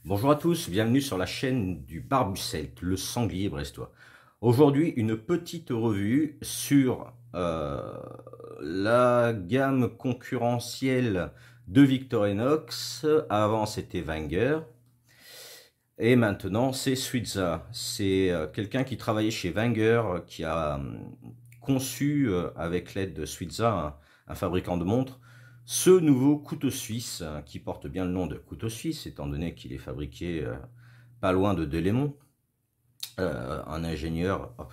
Bonjour à tous, bienvenue sur la chaîne du Barbu-Celte, le sanglier brestois. Aujourd'hui, une petite revue sur la gamme concurrentielle de Victorinox. Avant, c'était Wenger. Et maintenant, c'est Suiza. C'est quelqu'un qui travaillait chez Wenger, qui a conçu, avec l'aide de Suiza, un fabricant de montres, ce nouveau couteau suisse, qui porte bien le nom de couteau suisse, étant donné qu'il est fabriqué pas loin de Delémont. Un ingénieur... Oh,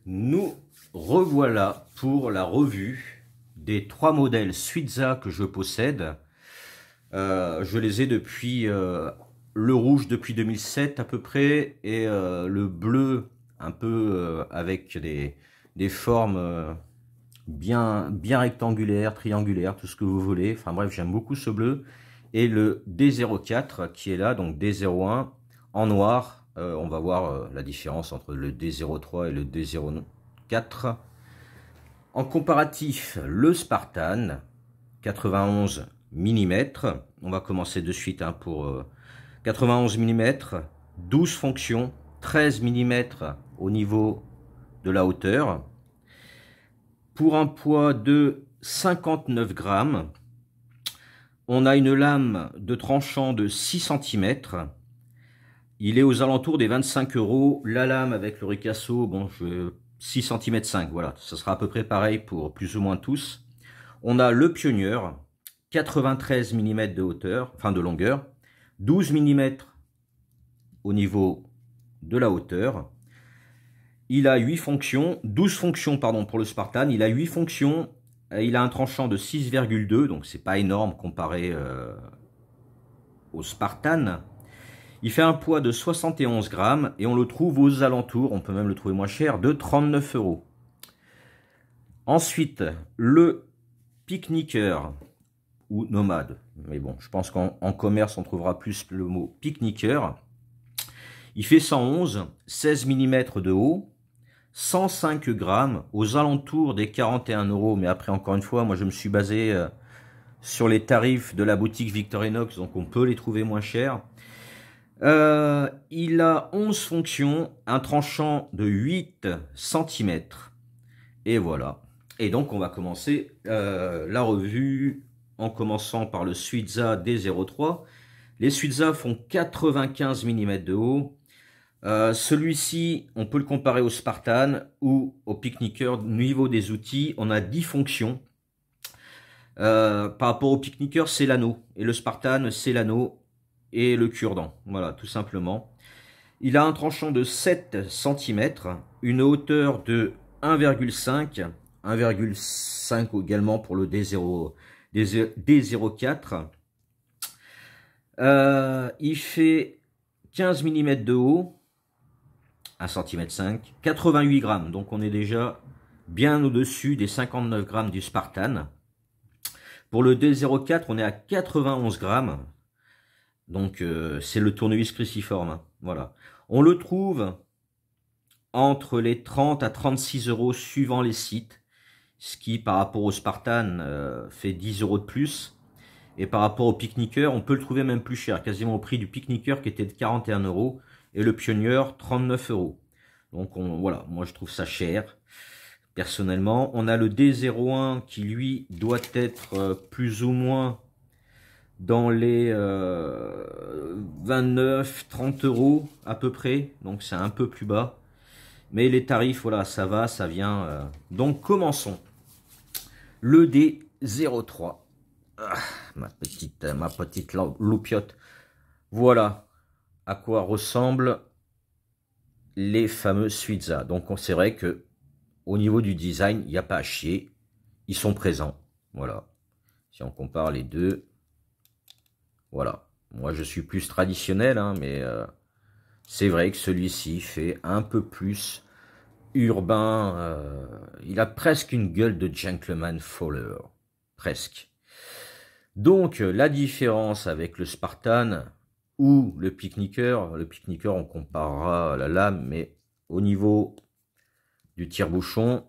nous revoilà pour la revue des 3 modèles Suiza que je possède. Je les ai depuis... le rouge depuis 2007 à peu près, et le bleu un peu avec des formes bien rectangulaires, triangulaires, tout ce que vous voulez. Enfin bref, j'aime beaucoup ce bleu. Et le D04 qui est là, donc D01 en noir. On va voir la différence entre le D03 et le D04. En comparatif, le Spartan 91 mm. On va commencer de suite pour 91 mm, 12 fonctions, 13 mm au niveau de la hauteur, pour un poids de 59 grammes. On a une lame de tranchant de 6 cm. Il est aux alentours des 25 €. La lame avec le ricasso, bon, 6 cm 5, voilà, ça sera à peu près pareil pour plus ou moins tous. On a le Pioneer, 93 mm de hauteur, enfin de longueur, 12 mm au niveau de la hauteur. Il a 8 fonctions, 12 fonctions pardon pour le Spartan. Il a 8 fonctions, il a un tranchant de 6,2, donc c'est pas énorme comparé au Spartan. Il fait un poids de 71 grammes et on le trouve aux alentours, on peut même le trouver moins cher, de 39 €. Ensuite, le Picnicker ou Nomade, mais bon, je pense qu'en commerce on trouvera plus le mot Picnicker. Il fait 111, 16 mm de haut, 105 grammes, aux alentours des 41 €. Mais après, encore une fois, moi je me suis basé sur les tarifs de la boutique Victorinox, donc on peut les trouver moins chers. Il a 11 fonctions, un tranchant de 8 cm. Et voilà. Et donc on va commencer la revue en commençant par le Suiza D03. Les Suiza font 95 mm de haut. Celui-ci, on peut le comparer au Spartan ou au Picnicker. Au niveau des outils, on a 10 fonctions. Par rapport au Picnicker, c'est l'anneau. Et le Spartan, c'est l'anneau et le cure-dent. Voilà, tout simplement. Il a un tranchant de 7 cm, une hauteur de 1,5, 1,5 également pour le D04. Il fait 15 mm de haut, 1,5 cm, 88 grammes. Donc on est déjà bien au-dessus des 59 grammes du Spartan. Pour le D04, on est à 91 grammes. Donc c'est le tournevis cruciforme, hein. Voilà. On le trouve entre les 30 à 36 € suivant les sites, ce qui par rapport au Spartan fait 10 € de plus. Et par rapport au Picnicker, on peut le trouver même plus cher, quasiment au prix du Picnicker qui était de 41 € et le Pioneer 39 €. Donc voilà, moi je trouve ça cher. Personnellement, on a le D01 qui lui doit être plus ou moins dans les 29-30 € à peu près, donc c'est un peu plus bas. Mais les tarifs, voilà, ça va, ça vient. Donc commençons. Le D03. Ah, ma petite loupiote. Voilà à quoi ressemblent les fameux Suiza. Donc c'est vrai que au niveau du design, il n'y a pas à chier. Ils sont présents. Voilà. Si on compare les deux. Voilà, moi je suis plus traditionnel, hein, mais c'est vrai que celui-ci fait un peu plus urbain. Il a presque une gueule de gentleman faller, presque. Donc la différence avec le Spartan ou le Picnicker on comparera la lame, mais au niveau du tire-bouchon,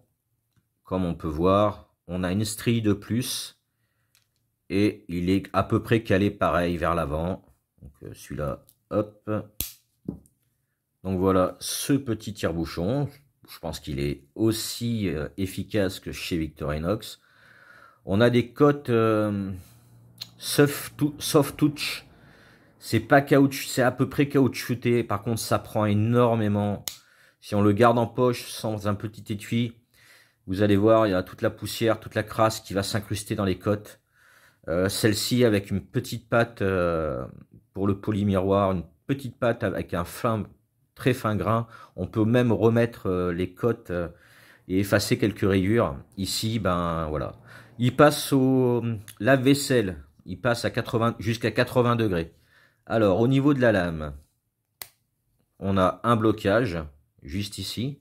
comme on peut voir, on a une strie de plus. Et il est à peu près calé pareil vers l'avant. Donc celui-là, hop. Donc voilà ce petit tire-bouchon. Je pense qu'il est aussi efficace que chez Victorinox. On a des cotes soft touch. C'est pas caoutchouc, c'est à peu près caoutchouté. Par contre, ça prend énormément. Si on le garde en poche sans un petit étui, vous allez voir, il y a toute la poussière, toute la crasse qui va s'incruster dans les cotes. Celle-ci avec une petite patte pour le polymiroir, une petite patte avec un très fin grain. On peut même remettre les cotes et effacer quelques rayures. Ici, ben voilà. Il passe au lave-vaisselle. Il passe à 80 jusqu'à 80 degrés. Alors, au niveau de la lame, on a un blocage juste ici.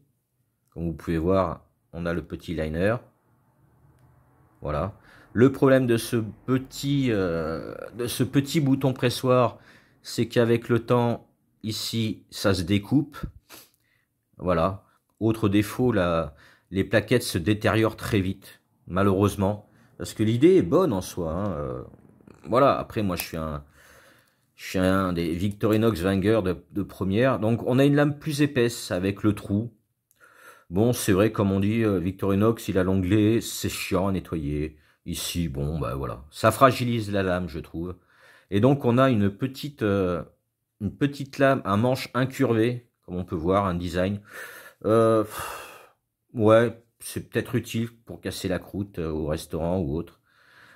Comme vous pouvez voir, on a le petit liner. Voilà. Le problème de ce petit bouton pressoir, c'est qu'avec le temps, ici, ça se découpe. Voilà. Autre défaut, les plaquettes se détériorent très vite, malheureusement. Parce que l'idée est bonne en soi. Hein. Voilà. Après, moi, je suis un des Victorinox Wenger de première. Donc, on a une lame plus épaisse avec le trou. Bon, c'est vrai, comme on dit, Victorinox, il a l'onglet, c'est chiant à nettoyer. Ici, bon, bah voilà. Ça fragilise la lame, je trouve. Et donc, on a une petite lame, un manche incurvé, comme on peut voir, un design. Euh, ouais, c'est peut-être utile pour casser la croûte au restaurant ou autre.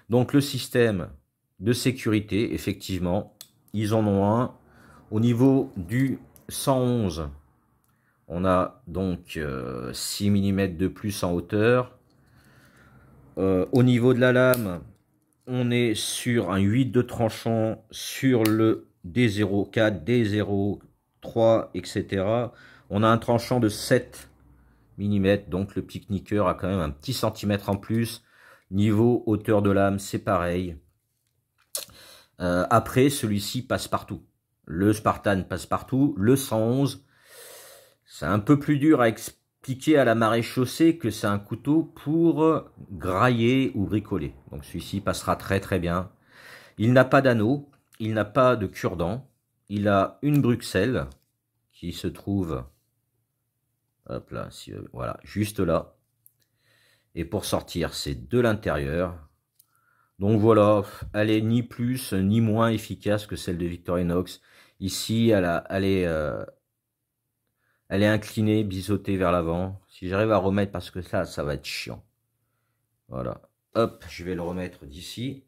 Donc, le système de sécurité, effectivement, ils en ont un. Au niveau du 111, on a donc 6 mm de plus en hauteur. Au niveau de la lame, on est sur un 8 de tranchant sur le D04, D03, etc. On a un tranchant de 7 mm, donc le pique-niqueur a quand même un petit centimètre en plus. Niveau hauteur de lame, c'est pareil. Après, celui-ci passe partout. Le Spartan passe partout. Le 111, c'est un peu plus dur à expliquer à la maréchaussée que c'est un couteau pour grailler ou bricoler. Donc celui-ci passera très très bien. Il n'a pas d'anneau, il n'a pas de cure-dent. Il a une Bruxelles qui se trouve, hop là, voilà, juste là. Et pour sortir, c'est de l'intérieur. Donc voilà, elle est ni plus ni moins efficace que celle de Victorinox. Ici, elle est inclinée, biseautée vers l'avant. Si j'arrive à remettre, parce que ça va être chiant. Voilà. Hop, je vais le remettre d'ici.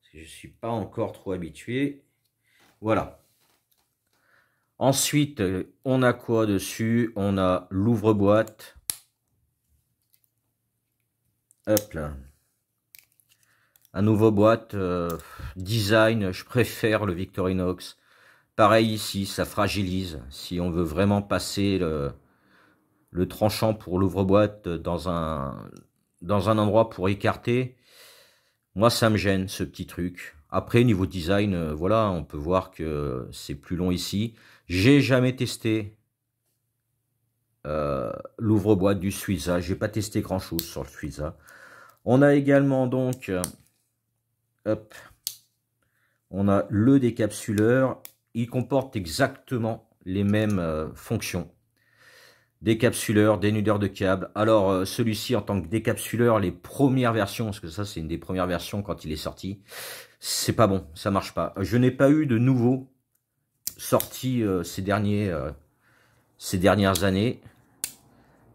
Parce que je ne suis pas encore trop habitué. Voilà. Ensuite, on a quoi dessus? On a l'ouvre-boîte. Hop là. Un ouvre-boîte design, je préfère le Victorinox. Pareil ici, ça fragilise. Si on veut vraiment passer le tranchant pour l'ouvre-boîte dans un endroit pour écarter, moi ça me gêne ce petit truc. Après niveau design, voilà, on peut voir que c'est plus long ici. J'ai jamais testé l'ouvre-boîte du Suiza. J'ai pas testé grand chose sur le Suiza. On a également donc hop, on a le décapsuleur. Il comporte exactement les mêmes fonctions. Décapsuleur, dénudeur de câble. Alors celui-ci en tant que décapsuleur, les premières versions, parce que ça c'est une des premières versions quand il est sorti, c'est pas bon, ça marche pas. Je n'ai pas eu de nouveau sorti ces dernières années.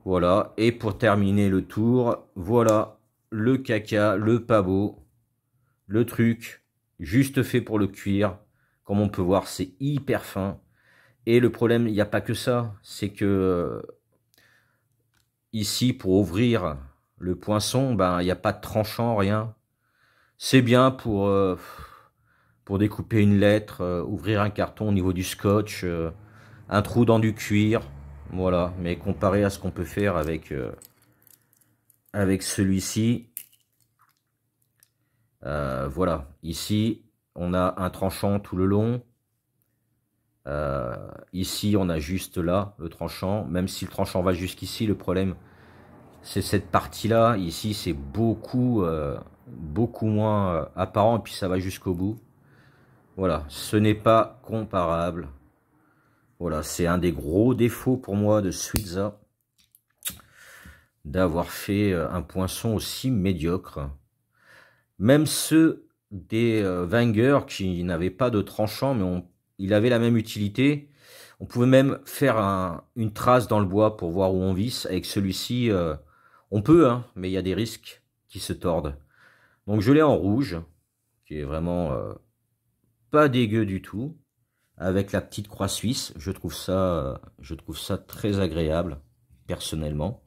Voilà, et pour terminer le tour, voilà le caca, le pas beau, le truc juste fait pour le cuir. Comme on peut voir, c'est hyper fin. Et le problème, il n'y a pas que ça, c'est que ici, pour ouvrir le poinçon, ben il n'y a pas de tranchant, rien. C'est bien pour découper une lettre, ouvrir un carton au niveau du scotch, un trou dans du cuir, voilà. Mais comparé à ce qu'on peut faire avec celui-ci, voilà. Ici, on a un tranchant tout le long. Ici, on a juste là le tranchant. Même si le tranchant va jusqu'ici, le problème, c'est cette partie-là. Ici, c'est beaucoup moins apparent. Et puis, ça va jusqu'au bout. Voilà, ce n'est pas comparable. Voilà, c'est un des gros défauts pour moi de Suiza, d'avoir fait un poinçon aussi médiocre. Même ceux des Wenger qui n'avaient pas de tranchant, mais il avait la même utilité. On pouvait même faire une trace dans le bois pour voir où on visse. Avec celui-ci, on peut, hein, mais il y a des risques qui se tordent. Donc je l'ai en rouge, qui est vraiment pas dégueu du tout, avec la petite croix suisse. Je trouve ça très agréable, personnellement.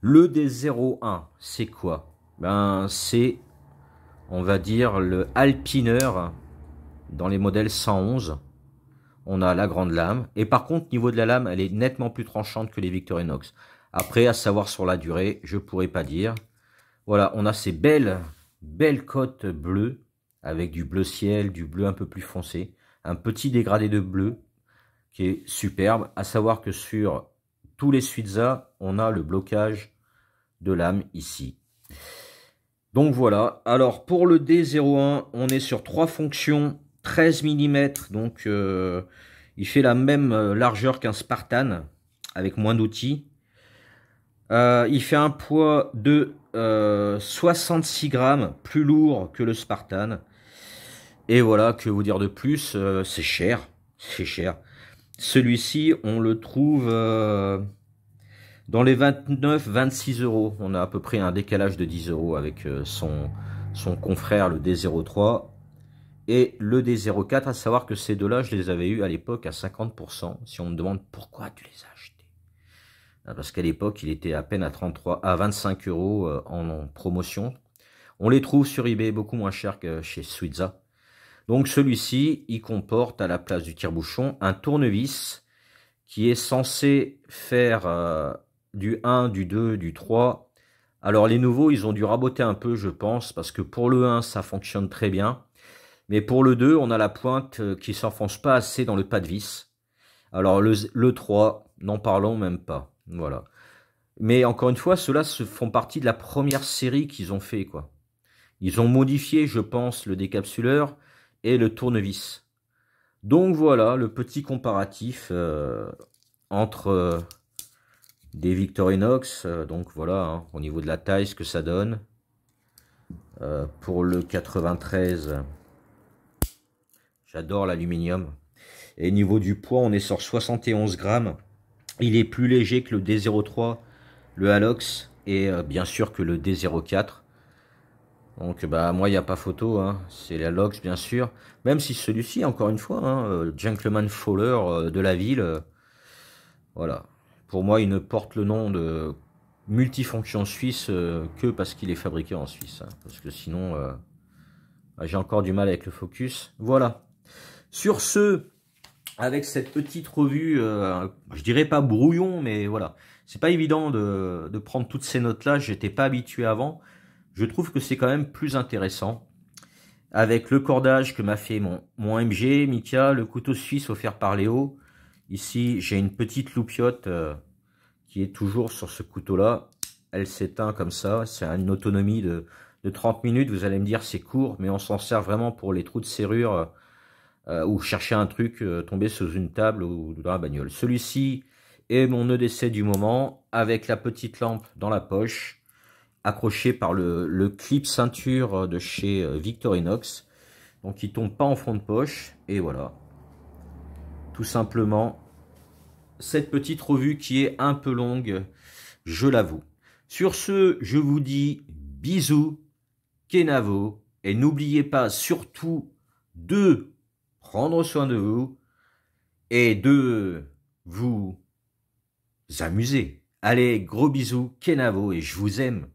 Le D01, c'est quoi? Ben, c'est, on va dire, le Alpiner dans les modèles 111. On a la grande lame. Et par contre, niveau de la lame, elle est nettement plus tranchante que les Victorinox. Après, à savoir sur la durée, je pourrais pas dire. Voilà, on a ces belles côtes bleues, avec du bleu ciel, du bleu un peu plus foncé. Un petit dégradé de bleu, qui est superbe. À savoir que sur tous les Suiza, on a le blocage de lame ici. Donc voilà. Alors, pour le D01, on est sur 3 fonctions, 13 mm. Donc, il fait la même largeur qu'un Spartan, avec moins d'outils. Il fait un poids de 66 grammes, plus lourd que le Spartan. Et voilà, que vous dire de plus, c'est cher, c'est cher. Celui-ci, on le trouve dans les 29-26 euros. On a à peu près un décalage de 10 euros avec son confrère, le D03. Et le D04, à savoir que ces deux-là, je les avais eus à l'époque à 50%. Si on me demande pourquoi tu les as achetés. Parce qu'à l'époque, il était à peine à 25 euros en promotion. On les trouve sur eBay beaucoup moins cher que chez Suiza. Donc celui-ci, il comporte à la place du tire-bouchon un tournevis qui est censé faire du 1, du 2, du 3. Alors les nouveaux, ils ont dû raboter un peu, je pense, parce que pour le 1, ça fonctionne très bien. Mais pour le 2, on a la pointe qui s'enfonce pas assez dans le pas de vis. Alors le 3, n'en parlons même pas. Voilà. Mais encore une fois, ceux-là font partie de la première série qu'ils ont fait, quoi. Ils ont modifié, je pense, le décapsuleur et le tournevis. Donc voilà, le petit comparatif entre des Victorinox. Donc voilà, hein, au niveau de la taille, ce que ça donne. Pour le 93, j'adore l'aluminium. Et au niveau du poids, on est sur 71 grammes. Il est plus léger que le D03, le Halox, et bien sûr que le D04. Donc bah moi il n'y a pas photo, hein. C'est la Lox bien sûr. Même si celui-ci, encore une fois, hein, Gentleman Faller de la ville, voilà. Pour moi il ne porte le nom de multifonction suisse que parce qu'il est fabriqué en Suisse. Hein. Parce que sinon, j'ai encore du mal avec le focus. Voilà. Sur ce, avec cette petite revue, je dirais pas brouillon, mais voilà. C'est pas évident de prendre toutes ces notes-là, j'étais pas habitué avant. Je trouve que c'est quand même plus intéressant. Avec le cordage que m'a fait mon MG, Mika, le couteau suisse offert par Léo. Ici, j'ai une petite loupiote qui est toujours sur ce couteau-là. Elle s'éteint comme ça. C'est une autonomie de 30 minutes. Vous allez me dire, c'est court, mais on s'en sert vraiment pour les trous de serrure ou chercher un truc tombé sous une table ou dans la bagnole. Celui-ci est mon EDC du moment avec la petite lampe dans la poche, accroché par le clip ceinture de chez Victorinox. Donc il tombe pas en fond de poche. Et voilà. Tout simplement, cette petite revue qui est un peu longue, je l'avoue. Sur ce, je vous dis bisous, Kenavo. Et n'oubliez pas surtout de prendre soin de vous et de vous amuser. Allez, gros bisous, Kenavo, et je vous aime.